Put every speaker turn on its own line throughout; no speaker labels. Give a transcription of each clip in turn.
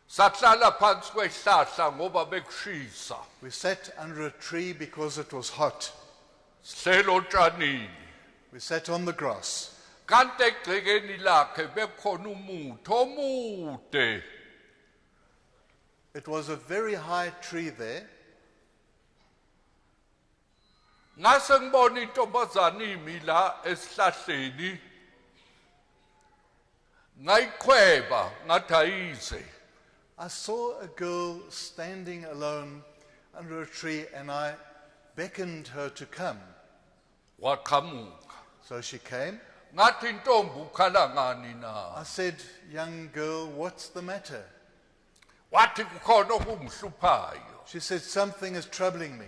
Sahlala phansi kwehlahla ngoba bekushisa.
We sat under a tree because it was hot.
Sihlela otshanini.
We sat on the grass.
Kanti egcekeni lakhe bekhona umuthi omude.
It was a very high tree there.
Ngase ngibona intombazana imi la esihlahleni. Ngayikhweba ngathi ayize.
I saw a girl standing alone under a tree and I beckoned her to come.
Waqhamuka.
So she came.
Ngathi intombi ukhala ngani na?
I said, young girl, what's the matter?
Wathi kukhona okumhluphayo.
She said, something is troubling me.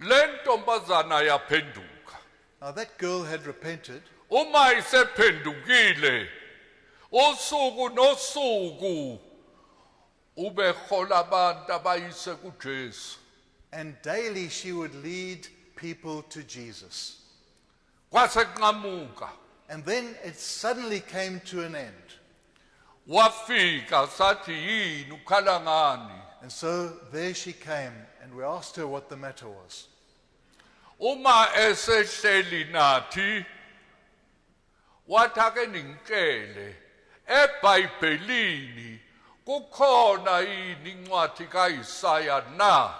Le ntombazana yaphenduka.
Now that girl had repented.
Uma isephendukile usuku nosuku ubehola abantu abayise kuJesu.
And daily she would lead people to Jesus.
Kwase kunqamuka.
And then it suddenly came to an end.
Wafika sathi yini ukhala ngani?
And so there she came and we asked her what the matter was.
Uma esehleli nathi wathi ake ningitshele eBhayibhelini kukhona yini incwadi kaIsaya na?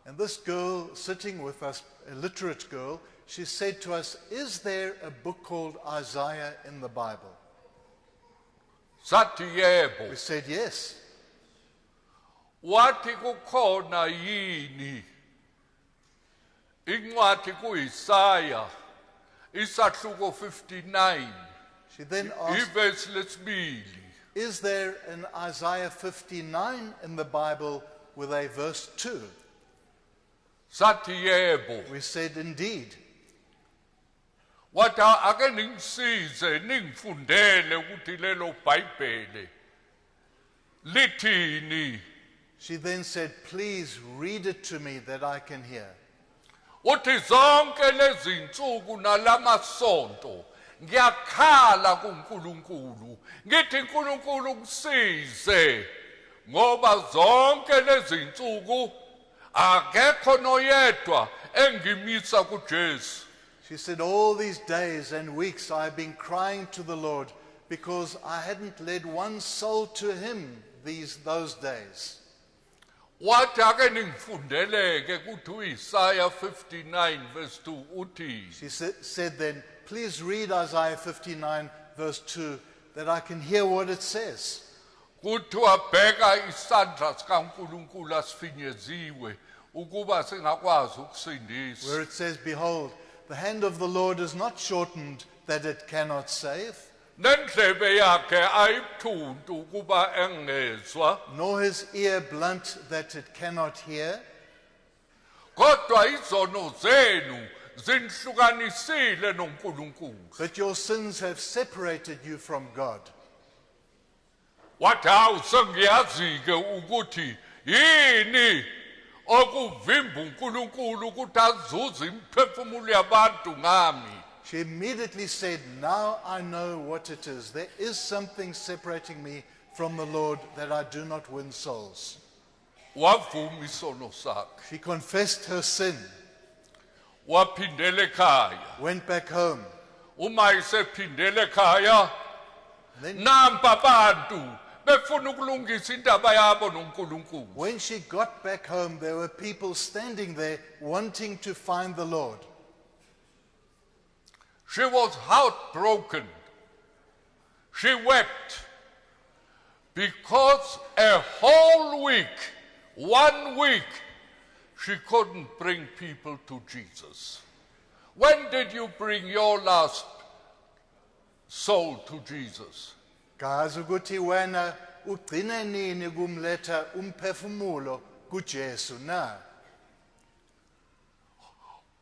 And this girl sitting with us, a literate girl, she said to us, is there a book called Isaiah in the Bible?
Sathi yebo.
We said yes.
Wathi kukhona yini incwadi kuIsaya isahluko 59
She then asked,
ivesi lesibili.
is there an Isaiah 59 in the Bible with a verse 2?
Sathi yebo.
We said indeed.
Wathi ake ningisize ningifundele ukuthi lelo Bhayibheli lithini.
She then said, please read it to me that I can hear.
Uthi zonke lezi insuku nalamasonto ngiyakhala kuNkulunkulu ngithi uNkulunkulu ngisize ngoba zonke lezi insuku akekho noyedwa engimisa kuJesu.
She said, all these days and weeks I've been crying to the Lord because I hadn't led one soul to him those days.
Wathi ake ningifundeleke kuthi uIsaya 59 verse 2 uthi.
She said then, please read Isaiah 59 verse 2 that I can hear what it says.
Kuthiwa bheka isandla sikaNkulunkulu asifinyeziwe ukuba singakwazi ukusindisa.
Where it says, behold, the hand of the Lord is not shortened that it cannot save,
Nendlebe yakhe ayibuthuntu ukuba engezwa.
nor his ear blunt that it cannot hear.
Kodwa izono zenu zinhlukanisile noNkulunkulu.
But your sins have separated you from God.
Wathi hawu sengiyazi-ke ukuthi yini okuvimba uNkulunkulu ukuthi azuze imiphefumulo yabantu ngami.
She immediately said, now I know what it is. There is something separating me from the Lord that I do not win souls.
Wavuma isono sakhe.
She confessed her sin,
Waphindela ekhaya.
went back home.
Uma isephindela ekhaya
Then
nampa abantu befuna ukulungisa indaba yabo noNkulunkulu.
when she got back home, there were people standing there wanting to find the Lord.
She was heartbroken. She wept because a whole week, 1 week, she couldn't bring people to Jesus. When did you bring your last soul to Jesus?
Kazi ukuthi wena ugcine nini kumletha umphefumulo kuJesu na?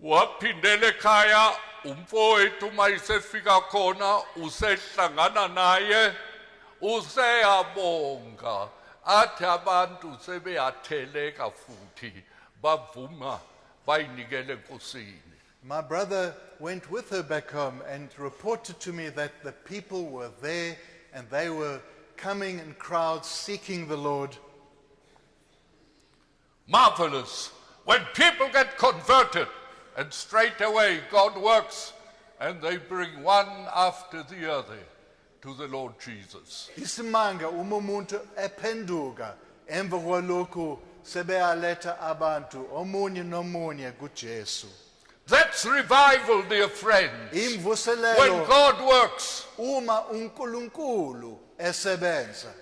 Waphindela ekhaya umfowethu mayisefika khona usehlangana naye useyabonga athi abantu sebeyatheleka futhi bavuma bayinikele enkosini.
My brother went with her back home and reported to me that the people were there and they were coming in crowds seeking the Lord.
Marvelous. When people get converted, and straight away God works, and they bring one after the other to the Lord Jesus.
Isimanga uma umuntu ephenduka emva kwalokhu sebeyaletha abantu omunye nomunye kuJesu.
That's revival, dear friends. When
Imvuselelo
God works.
uma uNkulunkulu esebenza.